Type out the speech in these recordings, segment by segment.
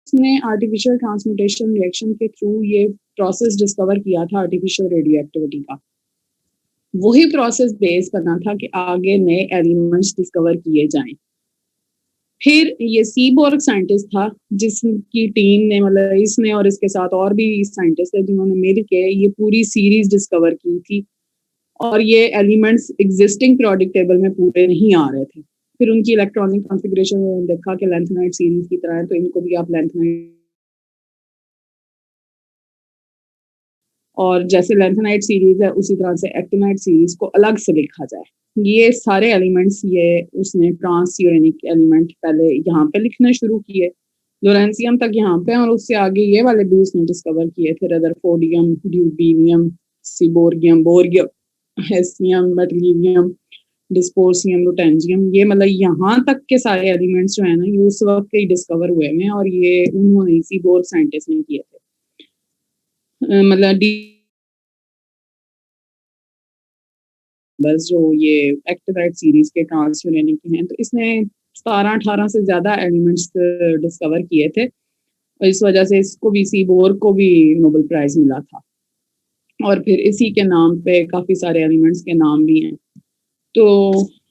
उसने artificial transmutation reaction के through ये प्रोसेस डिस्कवर किया था आर्टिफिशियल रेडियो एक्टिविटी का। वही प्रोसेस बेस बना था कि आगे नए एलिमेंट्स डिस्कवर किए जाएं। फिर ये सीबोर्ग साइंटिस्ट था जिसकी टीम ने, मतलब इसने और इसके साथ और भी साइंटिस्ट थे जिन्होंने मिल के ये पूरी सीरीज डिस्कवर की थी, और ये एलिमेंट्स एग्जिस्टिंग पीरियोडिक टेबल में पूरे नहीं आ रहे थे। फिर उनकी इलेक्ट्रॉनिक कॉन्फ़िगरेशन देखा कि लेंथेनाइट सीरीज की तरह है, तो इनको भी आप लेंथेनाइट, और जैसे लेंथेनाइट सीरीज है उसी तरह से एक्टिनाइट सीरीज को अलग से लिखा जाए। ये सारे एलिमेंट्स, ये उसने ट्रांस यूरेनिक एलिमेंट पहले यहाँ पे लिखने शुरू किए, लोरेंसियम तक यहाँ पे, और उससे आगे ये वाले भी उसने डिस्कवर किए थे, रदरफोर्डियम, ड्यूबीनियम, सिबोर्गियम, बोर्गियम, हेस्नियम, मेटलीवियम, डिस्पोर्सियम, लुटेंजियम। ये मतलब यहाँ तक के सारे एलिमेंट्स जो है ना, ये उस वक्त के डिस्कवर हुए हैं, और ये उन्होंने इसी बोर्ग साइंटिस्ट ने किए थे। मतलब बस जो ये एक्टिनाइट सीरीज के ट्रांस यूरेनिक के हैं, तो इसने 17-18 से ज्यादा एलिमेंट्स डिस्कवर किए थे, और इस वजह से इसको भी, सीबोर को भी नोबेल प्राइज मिला था। और फिर इसी के नाम पे काफी सारे एलिमेंट्स के नाम भी हैं। तो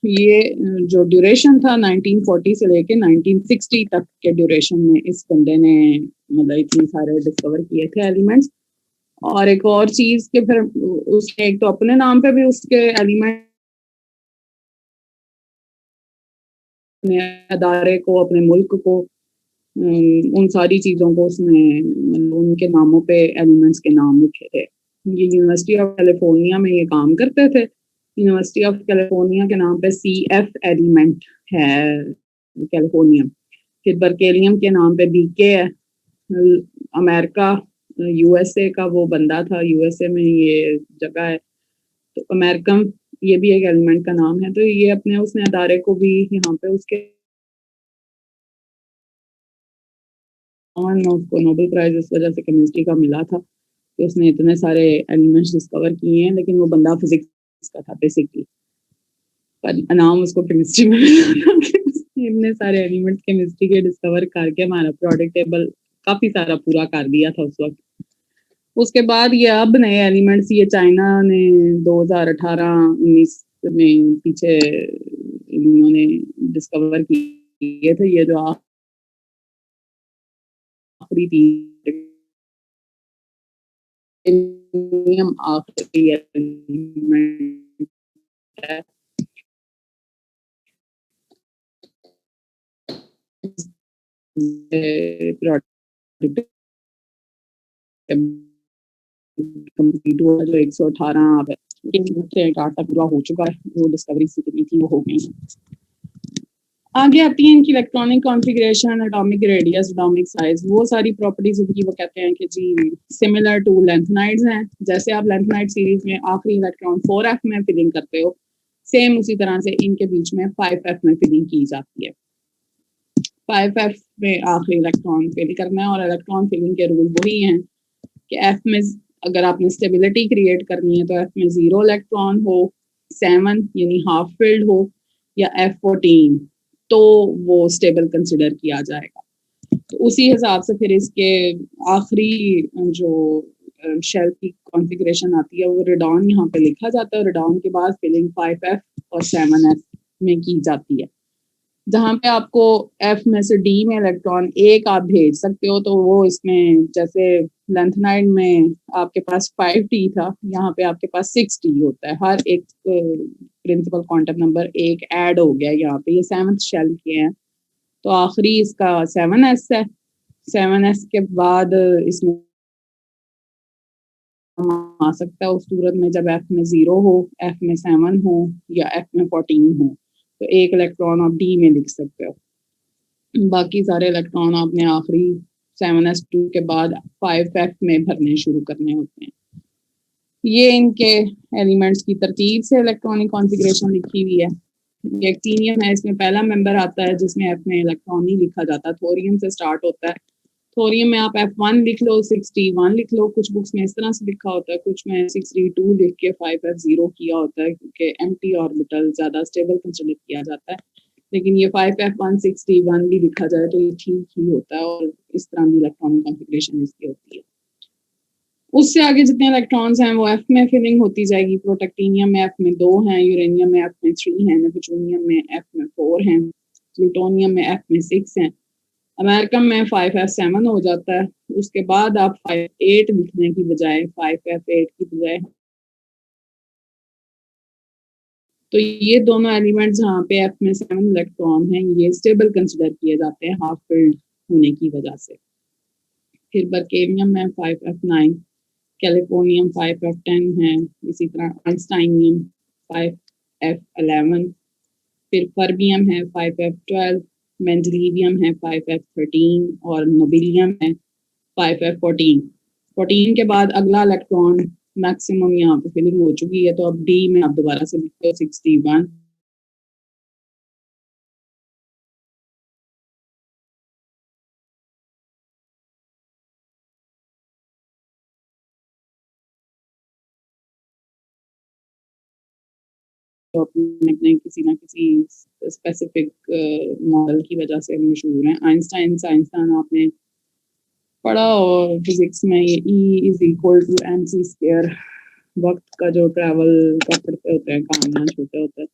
ये जो ड्यूरेशन था 1940 से लेके 1960 तक के ड्यूरेशन में इस बंदे ने मतलब इतने सारे डिस्कवर किए थे एलिमेंट्स। और एक और चीज के फिर उसने एक तो अपने नाम पे भी उसके एलिमेंट, अपने अदारे को, अपने मुल्क को, उन सारी चीजों को उसने मतलब उनके नामों पे एलिमेंट्स के नाम लिखे थे। ये यूनिवर्सिटी ऑफ कैलिफोर्निया में ये काम करते थे। यूनिवर्सिटी ऑफ कैलिफोर्निया के नाम पे CF एलिमेंट है कैलिफोर्निया। फिर बर्केलियम के नाम पे BK है। अमेरिका, USA का वो बंदा था, USA में ये जगह है, तो अमेरिकन, ये भी एक एलिमेंट का नाम है। तो ये अपने उसने अदारे को भी यहाँ पे उसके, उसको नोबेल प्राइज इस वजह से केमिस्ट्री का मिला था कि उसने इतने सारे एलिमेंट्स डिस्कवर किए हैं, लेकिन वो बंदा फिजिक्स का था बेसिकली, पर नाम उसको केमिस्ट्री में मिला था। इतने सारे एलिमेंट्स केमिस्ट्री के डिस्कवर करके हमारा प्रोडक्ट टेबल काफी सारा पूरा कर दिया था उस वक्त। उसके बाद ये अब नए एलिमेंट्स ये चाइना ने 2018-19 में पीछे इन्होंने डिस्कवर किए थे, ये जो आखिरी 3 आखिरी एलिमेंट है। प्रोडक्ट कंप्लीट हुआ जो 118 डाटा पूरा हो चुका है, वो डिस्कवरी करनी थी वो हो गई। आगे आती है इनकी electronic configuration, atomic radius, atomic size, वो सारी प्रॉपर्टीज उनकी वो कहते हैं कि जी सिमिलर टू लेंथेनाइड्स हैं। जैसे आप लेंथेनाइड सीरीज में आखिरी इलेक्ट्रॉन 4f में फिलिंग करते हो, सेम उसी तरह से इनके बीच में 5f में फिलिंग की जाती है। 5f में आखिरी इलेक्ट्रॉन फिल करना है, और इलेक्ट्रॉन फिलिंग के रूल वही हैं कि f में अगर आपने स्टेबिलिटी क्रिएट करनी है तो f में 0 इलेक्ट्रॉन हो, 7 यानी हाफ फिल्ड हो, या F14, तो वो स्टेबल कंसिडर किया जाएगा। तो उसी हिसाब से फिर इसके आखिरी जो शेल की कॉन्फ़िगरेशन आती है वो रेडॉन यहाँ पे लिखा जाता है। रेडॉन के बाद फिलिंग 5f और 7f में की जाती है। जहाँ पे आपको F में से D में इलेक्ट्रॉन एक आप भेज सकते हो, तो वो इसमें जैसे लेंथेनाइड में आपके पास 5d था, यहाँ पे आपके पास 6d होता है। हर एक प्रिंसिपल क्वांटम नंबर एक ऐड हो गया यहाँ पे। ये 7th शेल के हैं, तो आखिरी इसका 7s है। 7s के बाद इसमें आ सकता है उस सूरत में जब F में 0 हो, F में 7 हो, या F में 14 हो, तो एक इलेक्ट्रॉन आप D में लिख सकते हो। बाकी सारे इलेक्ट्रॉन आपने आखिरी 7s2 के बाद 5f में भरने शुरू करने होते हैं। ये इनके एलिमेंट्स की तरतीब से इलेक्ट्रॉनिक कॉन्फ़िगरेशन लिखी हुई है। ये एक्टीनियम है, इसमें पहला मेंबर आता है जिसमें F में इलेक्ट्रॉन ही लिखा जाता है, थोरियम से स्टार्ट होता है। थोरियम में आप F1 लिख लो, 6d1 लिख लो, कुछ बुक्स में इस तरह से लिखा होता है, कुछ में 6d2 लिख के 5f0 किया होता है, क्योंकि एम्प्टी ऑर्बिटल ज्यादा स्टेबल कंसिडर किया जाता है। लेकिन ये 5f161 भी लिखा जाए तो ये ठीक ही होता है और इस तरह की इलेक्ट्रॉनिक कॉन्फ़िगरेशन इसकी होती है। उससे आगे जितने इलेक्ट्रॉन्स हैं वो एफ में फिलिंग होती जाएगी। प्रोटैक्टिनियम में एफ में 2 हैं, यूरेनियम में एफ में 3 हैं, नेपच्यूनियम में एफ में 4 हैं, प्लूटोनियम में एफ में 6 हैं, अमेरिकन में 5f7 हो जाता है। उसके बाद आप 5f8 लिखने की बजाय 5f8 की बजाय, तो ये दोनों एलिमेंट्स जहाँ पे एफ में 7 इलेक्ट्रॉन हैं ये स्टेबल कंसिडर किए जाते हैं हाफ फिल्ड होने की वजह से। फिर बर्केनियम में 5f9, कैलिफोर्नियम 5f10 है, इसी तरह आइंस्टाइनियम 5f11, फिर फर्बियम है 5f12, मेंडलीवियम है 5f13 और नोबिलियम है 5f14। 14 के बाद अगला इलेक्ट्रॉन मैक्सिमम यहाँ पे फिलिंग हो चुकी है, तो अब डी में आप दोबारा से लिखते हो 61। तो अपने अपने किसी ना किसी स्पेसिफिक मॉडल की वजह से मशहूर हैं। आइंस्टाइन साइंसदान आपने पढ़ा और फिजिक्स में ये E is equal to mc square, वक्त का जो ट्रैवल का पढ़ते होते हैं कहानियाँ छोटे होते हैं,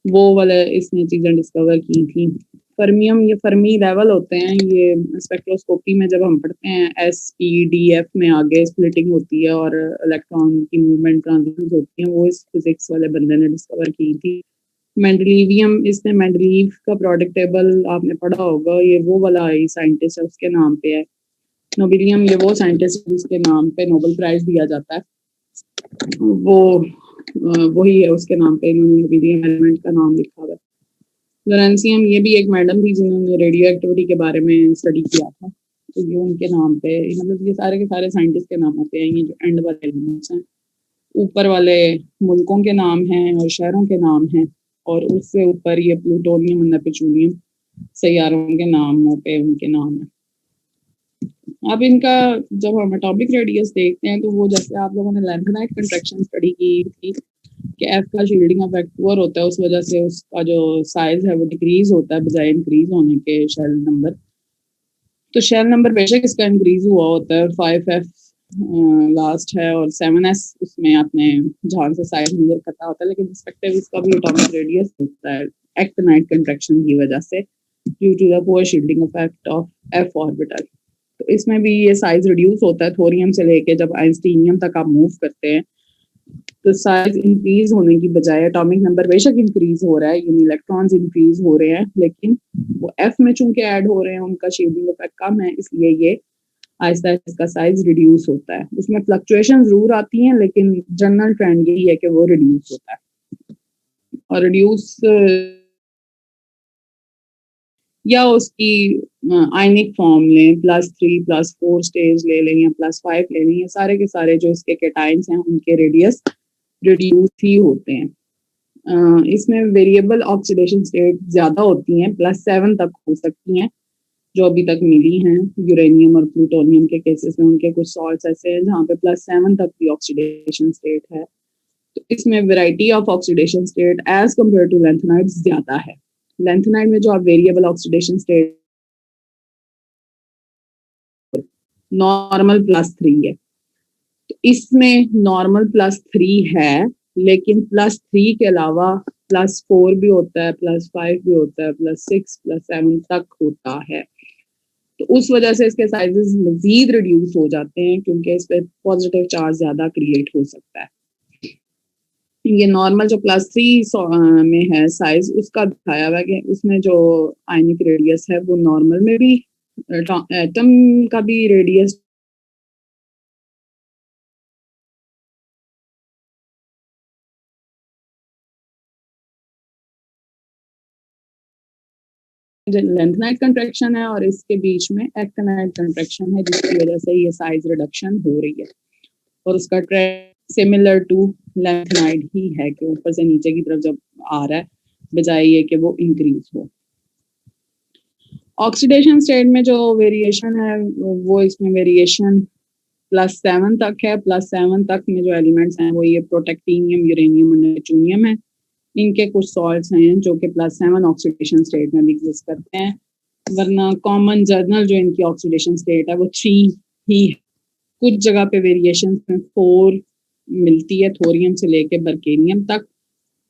वो वाले इसने चीजें डिस्कवर की थी। फर्मियम, ये फर्मी लेवल होते हैं, ये स्पेक्ट्रोस्कोपी में जब हम पढ़ते हैं SPDF में आगे स्प्लिटिंग होती है और इलेक्ट्रॉन की मूवमेंट ट्रांजिशंस होती हैं, वो इस फिजिक्स वाले बंदे ने डिस्कवर की थी। मेंडलीवियम, इसने मेंडलीव का प्रोडक्ट टेबल आपने पढ़ा होगा, ये वो वाला साइंटिस्ट है उसके नाम पे है। नोबिलियम, ये वो साइंटिस्ट जिसके नाम पे नोबेल प्राइज दिया जाता है, वो वही है, उसके नाम पे इन्होंने नोबिलियम एलिमेंट का नाम लिखा हुआ है। लोरेंसियम, ये भी एक मैडम थी जिन्होंने रेडियो एक्टिविटी के बारे में स्टडी किया था, तो ये उनके नाम पे, मतलब ये सारे के सारे साइंटिस्ट के नामों पे हैं। ये जो एंड वाले एलिमेंट्स हैं, ऊपर वाले मुल्कों के नाम हैं और शहरों के नाम हैं, और उससे ऊपर ये प्लूटोनियम और नेपच्यूनियम सैयारों के नामों पे उनके नाम है। अब इनका जब हम एटॉमिक रेडियस देखते हैं तो वो, जैसे आप लोगों ने लैंथेनाइट कंट्रैक्शन स्टडी की थी कि एफ का शील्डिंग इफेक्ट पुअर होता है, उस वजह से उसका जो साइज है वो डिक्रीज होता है बजाय इंक्रीज होने के शेल नंबर। तो शेल नंबर बेशक इसका इंक्रीज हुआ होता है, 5f लास्ट है और 7s उसमें आपने जहां से साइज मेजर करता होता है, लेकिन रिस्पेक्टिव इसका भी एटॉमिक रेडियस होता है एक्टिनाइट कंट्रैक्शन की वजह से due to the poor shielding effect of F orbital. तो इसमें भी ये साइज रिड्यूस होता है थोरियम से लेके जब आइंस्टीनियम तक आप मूव करते हैं, तो साइज इंक्रीज होने की बजाय एटॉमिक नंबर बेशक इंक्रीज हो रहा है, यानी इलेक्ट्रॉन्स इंक्रीज हो रहे हैं, लेकिन वो एफ में चूंकि ऐड हो रहे हैं उनका शील्डिंग इफेक्ट कम है, इसलिए ये आहिस्ता आहिस्ता इसका साइज रिड्यूस होता है। उसमें फ्लक्चुएशन जरूर आती हैं, लेकिन जनरल ट्रेंड यही है कि वो रिड्यूस होता है। और रिड्यूस या उसकी आयनिक फॉर्म लें, +3 +4 स्टेज ले लें या +5 ले लें, ये सारे के सारे जो इसके कैटाइंस हैं उनके रेडियस रिड्यूस ही होते हैं। इसमें वेरिएबल ऑक्सीडेशन स्टेट ज्यादा होती हैं, +7 तक हो सकती हैं जो अभी तक मिली हैं। यूरेनियम और प्लूटोनियम के केसेस में उनके कुछ सॉल्ट्स ऐसे हैं जहाँ पे +7 तक की ऑक्सीडेशन स्टेट है। तो इसमें variety of oxidation state as compare to lanthanide ज्यादा है। लैंथेनाइट में जो आप वेरिएबल ऑक्सीडेशन स्टेट नॉर्मल +3 है, तो इसमें नॉर्मल +3 है, लेकिन +3 के अलावा +4 भी होता है, +5 भी होता है, +6 +7 तक होता है। तो उस वजह से इसके साइजेस मजीद रिड्यूस हो जाते हैं क्योंकि इस पे पॉजिटिव चार्ज ज्यादा क्रिएट हो सकता है। ये नॉर्मल जो +3 में है साइज, उसका दिखाया हुआ है कि उसमें जो आयनिक रेडियस है वो नॉर्मल में भी, एटम का भी रेडियस लेंथनाइट कंट्रैक्शन है और इसके बीच में एक्टिनाइट कंट्रैक्शन है, जिसकी वजह से ये साइज रिडक्शन हो रही है और उसका ट्रेंड सिमिलर टू लेंथनाइट ही है कि ऊपर से नीचे की तरफ जब आ रहा है बजाय ये कि वो इंक्रीज हो। ऑक्सीडेशन स्टेट में जो वेरिएशन है वो इसमें वेरिएशन +7 तक है। +7 तक में जो एलिमेंट्स हैं वो ये प्रोटैक्टिनियम, यूरेनियम और नेपच्यूनियम है। इनके कुछ सॉल्ट्स हैं जो कि +7 ऑक्सीडेशन स्टेट में भी एग्जिस्ट करते हैं, वरना कॉमन जनरल जो इनकी ऑक्सीडेशन स्टेट है वो 3 ही है। कुछ जगह पे वेरिएशन में 4 मिलती है, थोरियम से लेके बर्केनियम तक,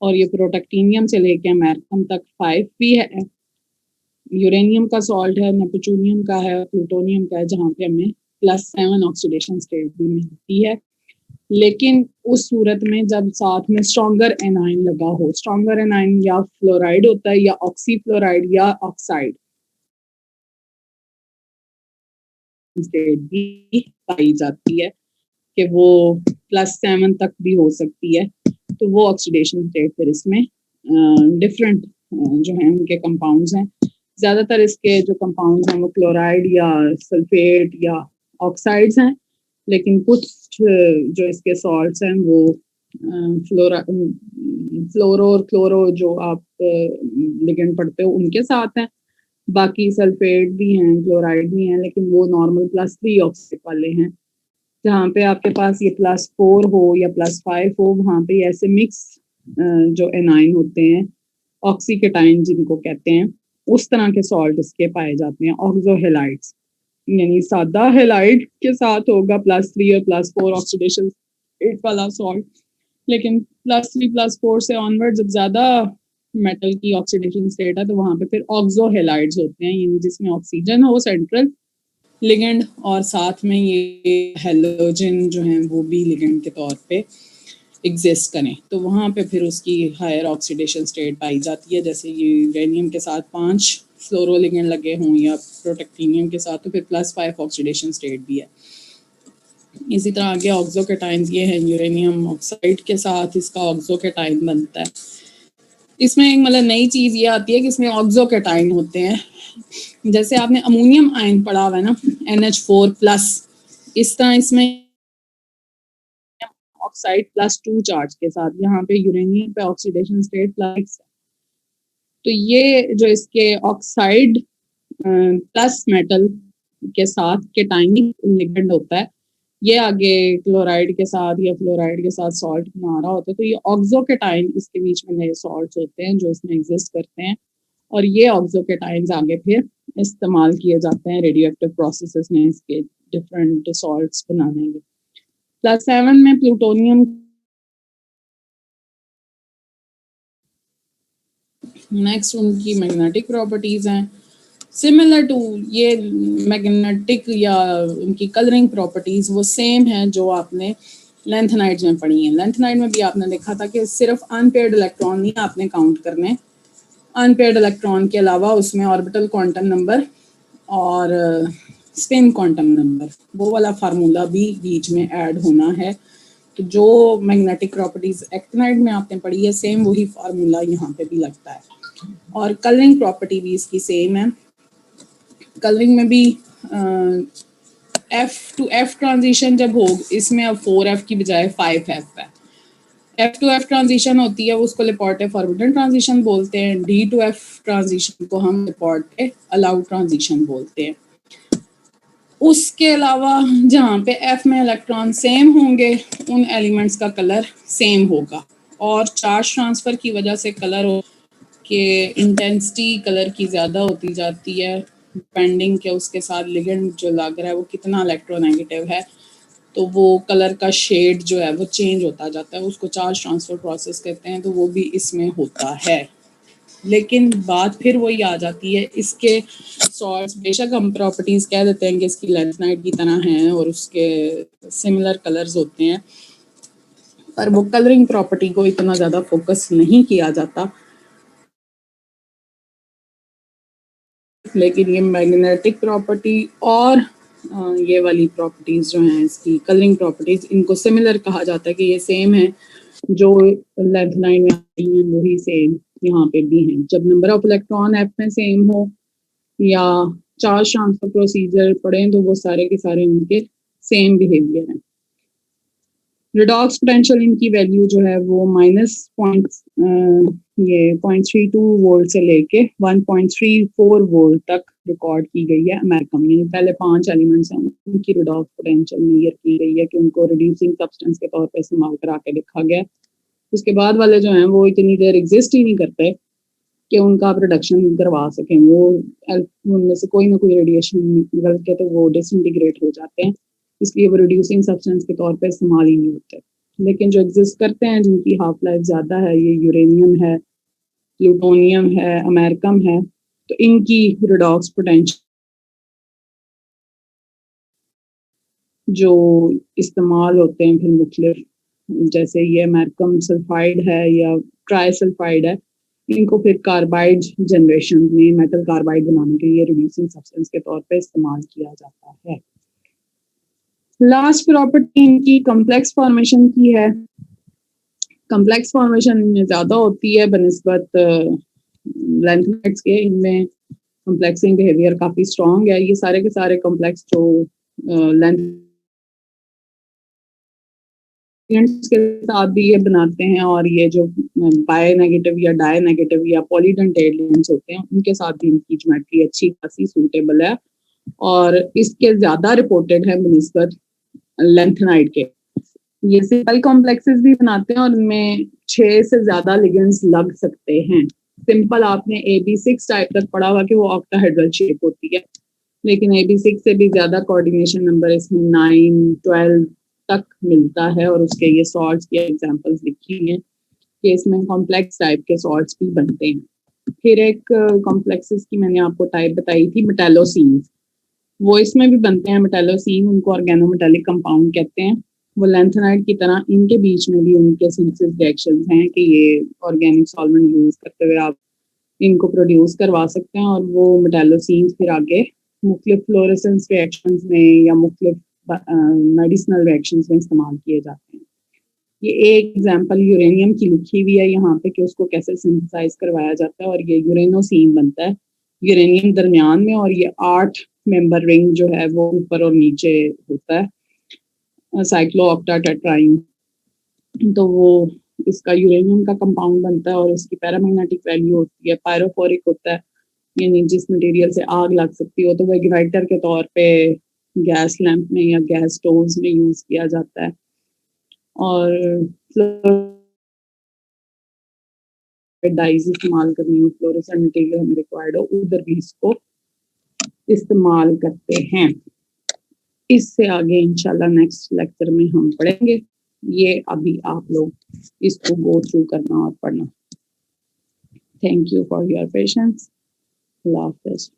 और ये प्रोटैक्टिनियम से लेके अमेरिकम तक 5 भी है। यूरेनियम का सॉल्ट है, नेपच्यूनियम का है, प्लूटोनियम का है, जहाँ पे हमें +7 ऑक्सीडेशन स्टेट भी मिलती है। लेकिन उस सूरत में जब साथ में स्ट्रॉन्गर एनाइन लगा हो, स्ट्रॉन्गर एनाइन या फ्लोराइड होता है या ऑक्सी फ्लोराइड या ऑक्साइड स्टेट भी पाई जाती है कि वो +7 तक भी हो सकती है। तो वो ऑक्सीडेशन स्टेट फिर इसमें डिफरेंट जो है उनके कंपाउंड्स हैं। ज्यादातर इसके जो कंपाउंड्स हैं वो क्लोराइड या सल्फेट या ऑक्साइड्स हैं, लेकिन कुछ जो इसके सॉल्ट्स हैं वो फ्लोरो और क्लोरो जो आप लिगेंड पढ़ते हो उनके साथ हैं। बाकी सल्फेट भी हैं, क्लोराइड भी हैं, लेकिन वो नॉर्मल +3 ऑक्साइड वाले हैं। जहाँ पे आपके पास ये +4 हो या +5 हो, वहाँ पे ऐसे मिक्स जो एनाइन होते हैं, ऑक्सीकेटाइन जिनको कहते हैं, उस तरह के सॉल्ट इसके पाए जाते हैं, ऑक्सो हेलाइड्स। यानी सादा हेलाइड के साथ होगा +3 और +4 ऑक्सीडेशन स्टेट वाला सॉल्ट, लेकिन +3 +4 से ऑनवर्ड जब ज्यादा मेटल की ऑक्सीडेशन स्टेट है तो वहां पे फिर ऑक्सो हेलाइड्स होते हैं, यानी जिसमें ऑक्सीजन हो सेंट्रल लिगेंड और साथ में ये हेलोजन जो है वो भी लिगेंड के तौर पे एग्जिस्ट करें, तो वहाँ पे फिर उसकी हायर ऑक्सीडेशन स्टेट पाई जाती है। जैसे ये यूरेनियम के साथ 5 फ्लोरो लिगेंड लगे हों या प्रोटैक्टिनियम के साथ, तो फिर +5 ऑक्सीडेशन स्टेट भी है। इसी तरह आगे ऑक्सोकेटाइंस ये है, यूरेनियम ऑक्साइड के साथ इसका ऑक्सोकेटाइन बनता है। इसमें एक मतलब नई चीज़ ये आती है कि इसमें ऑक्सोकेटाइन होते हैं। जैसे आपने अमोनियम आयन पढ़ा हुआ है ना, NH4+, इस तरह इसमें ऑक्साइड +2 चार्ज के साथ, यहाँ पे यूरेनियम पे ऑक्सीडेशन स्टेट +6 है। तो ये जो इसके ऑक्साइड प्लस मेटल के साथ केटाइनिक लिगेंड होता है, ये आगे क्लोराइड के साथ या फ्लोराइड के साथ सॉल्ट बना रहा होता है, तो ये ऑक्सोकेटाइन इसके बीच में नए सॉल्ट्स होते हैं जो इसमें एग्जिस्ट करते हैं, और ये ऑक्सोकेटाइंस आगे फिर इस्तेमाल किए जाते हैं रेडियो एक्टिव प्रोसेसेस में इसके डिफरेंट सॉल्ट्स बनाने में। +7 में प्लूटोनियम, नेक्स्ट उनकी मैग्नेटिक प्रॉपर्टीज हैं सिमिलर टू ये मैग्नेटिक या उनकी कलरिंग प्रॉपर्टीज वो सेम है जो आपने लेंथेनाइड्स में पढ़ी हैं। लेंथेनाइड में भी आपने देखा था कि सिर्फ अनपेयर्ड इलेक्ट्रॉन नहीं आपने काउंट करने, अनपेयर्ड इलेक्ट्रॉन के अलावा उसमें ऑर्बिटल क्वांटम नंबर और स्पिन क्वांटम नंबर, वो वाला फार्मूला भी बीच में ऐड होना है। तो जो मैग्नेटिक प्रॉपर्टीज एक्टिनाइड में आपने पढ़ी है, सेम वही फार्मूला यहाँ पे भी लगता है। और कलरिंग प्रॉपर्टी भी इसकी सेम है। कलरिंग में भी F to F ट्रांजिशन जब हो, इसमें अब 4F की बजाय 5F है। F to F ट्रांजिशन होती है, उसको लेपोर्टे फॉरबिडन ट्रांजिशन बोलते हैं। D to F ट्रांजिशन को हम लेपोर्टे अलाउड ट्रांजिशन बोलते हैं। उसके अलावा जहाँ पे F में इलेक्ट्रॉन सेम होंगे उन एलिमेंट्स का कलर सेम होगा, और चार्ज ट्रांसफर की वजह से कलर हो कि इंटेंसिटी कलर की ज़्यादा होती जाती है डिपेंडिंग के उसके साथ लिगेंड जो लग रहा है वो कितना इलेक्ट्रोनेगेटिव है, तो वो कलर का शेड जो है वो चेंज होता जाता है, उसको चार्ज ट्रांसफर प्रोसेस कहते हैं। तो वो भी इसमें होता है। लेकिन बात फिर वही आ जाती है, इसके सॉल्ट्स बेशक हम प्रॉपर्टीज कह देते हैं कि इसकी लेंथेनाइड की तरह हैं और उसके सिमिलर कलर्स होते हैं, पर वो कलरिंग प्रॉपर्टी को इतना ज़्यादा फोकस नहीं किया जाता। लेकिन ये मैग्नेटिक प्रॉपर्टी और ये वाली प्रॉपर्टीज जो हैं इसकी कलरिंग प्रॉपर्टीज, इनको सिमिलर कहा जाता है कि ये सेम है, जो लेंथेनाइड में आई हैं वही सेम यहाँ पे भी हैं। जब नंबर ऑफ इलेक्ट्रॉन F में सेम हो या चार्ज ट्रांसफर प्रोसीजर पढ़ें तो वो सारे के सारे उनके सेम बिहेवियर हैं। रिडॉक्स पोटेंशियल इनकी वैल्यू जो है वो -0.32 वोल्ट से लेके 1.34 वोल्ट तक रिकॉर्ड की गई है अमेरिकन, यानी पहले 5 एलिमेंट्स हैं उनकी रिडॉक्स पोटेंशियल मेजर की गई है कि उनको रिड्यूसिंग सब्सटेंस के तौर पर इस्तेमाल करा के देखा गया। उसके बाद वाले जो हैं वो इतनी देर एग्जिस्ट ही नहीं करते कि उनका प्रोडक्शन करवा सकें। वो उनमें से कोई ना कोई रेडिएशन निकल के तो वो डिसइंटीग्रेट हो जाते हैं, इसलिए वो रिड्यूसिंग सब्सटेंस के तौर पे इस्तेमाल ही नहीं होते। लेकिन जो एग्जिस्ट करते हैं, जिनकी हाफ लाइफ ज़्यादा है, ये यूरेनियम है, प्लूटोनियम है, अमेरिकम है, तो इनकी रिडॉक्स पोटेंशियल जो इस्तेमाल होते हैं फिर मुख्तलिफ, जैसे ये अमेरिकम सल्फाइड है या ट्राई सल्फाइड है, इनको फिर कार्बाइड जनरेशन में मेटल कार्बाइड बनाने के लिए रिड्यूसिंग सब्सटेंस के तौर पे इस्तेमाल किया जाता है। लास्ट प्रॉपर्टी इनकी कॉम्प्लेक्स फॉर्मेशन की है। कॉम्प्लेक्स फॉर्मेशन ज़्यादा होती है बनिस्बत लैंथनाइड्स के, इनमें कॉम्प्लेक्सिंग बिहेवियर काफ़ी स्ट्रॉन्ग है। ये सारे के सारे कॉम्प्लेक्स जो लेंथ के साथ भी ये बनाते हैं, और ये जो बाय नेगेटिव या डाई नेगेटिव या पॉलीडेंटेड लेंस होते हैं उनके साथ भी इनकी ज्योमेट्री अच्छी खासी सूटेबल है, और इसके ज्यादा रिपोर्टेड है बनिस्बत लेंथनाइड के। ये सिंपल कॉम्प्लेक्सेस भी बनाते हैं और इनमें 6 से ज्यादा लिगेंड्स लग सकते हैं। सिंपल आपने AB6 टाइप तक पढ़ा हुआ कि वो ऑक्टाहेड्रल शेप होती है, लेकिन AB6 से भी ज्यादा कोऑर्डिनेशन नंबर इसमें 9, 12 तक मिलता है, और उसके ये सॉल्ट्स की एग्जांपल्स लिखी हैं कि इसमें कॉम्प्लेक्स टाइप के सॉल्ट्स भी बनते हैं। फिर एक कॉम्प्लेक्सेस की मैंने आपको टाइप बताई थी मेटालोसीन, वो इसमें भी बनते हैं मेटालोसीन, उनको ऑर्गेनोमेटालिक कंपाउंड कहते हैं। वो लेंथनाइड की तरह इनके बीच में भी उनके सिंथेसिस रिएक्शंस हैं कि ये ऑर्गेनिक सॉल्वेंट यूज करते हुए आप इनको प्रोड्यूस करवा सकते हैं, और वो मेटालोसीन फिर आगे मुख्तलिफ फ्लोरेसेंस रिएक्शंस में या मुख्तलिफ मेडिसिनल रिएक्शंस में इस्तेमाल किए जाते हैं। ये एक एग्जांपल यूरेनियम की लिखी हुई है यहाँ पे कि उसको कैसे सिंथेसाइज करवाया जाता है, और ये यूरेनोसीन बनता है यूरेनियम दरमियान में, और ये 8 मेंबर रिंग जो है वो ऊपर और नीचे होता है साइक्लोऑक्टाटेट्राइन। तो वो इसका यूरेनियम का कंपाउंड बनता है और उसकी पैरामैग्नेटिक वैल्यू होती है पायरोफोरिक होता है, यानी जिस मटेरियल से आग लग सकती हो तो वो इग्नाइटर के तौर पे गैस लैंप में या गैस स्टोव्स में यूज किया जाता है। और डाइज इस्तेमाल करनी हो, फ्लोरेसेंट मटेरियल हमें रिक्वायर्ड हो, उधर भी इसको इस्तेमाल करते हैं। इससे आगे इंशाल्लाह नेक्स्ट लेक्चर में हम पढ़ेंगे। ये अभी आप लोग इसको गो थ्रू करना और पढ़ना। Thank you for your patience. अल्लाह हाफ़िज़।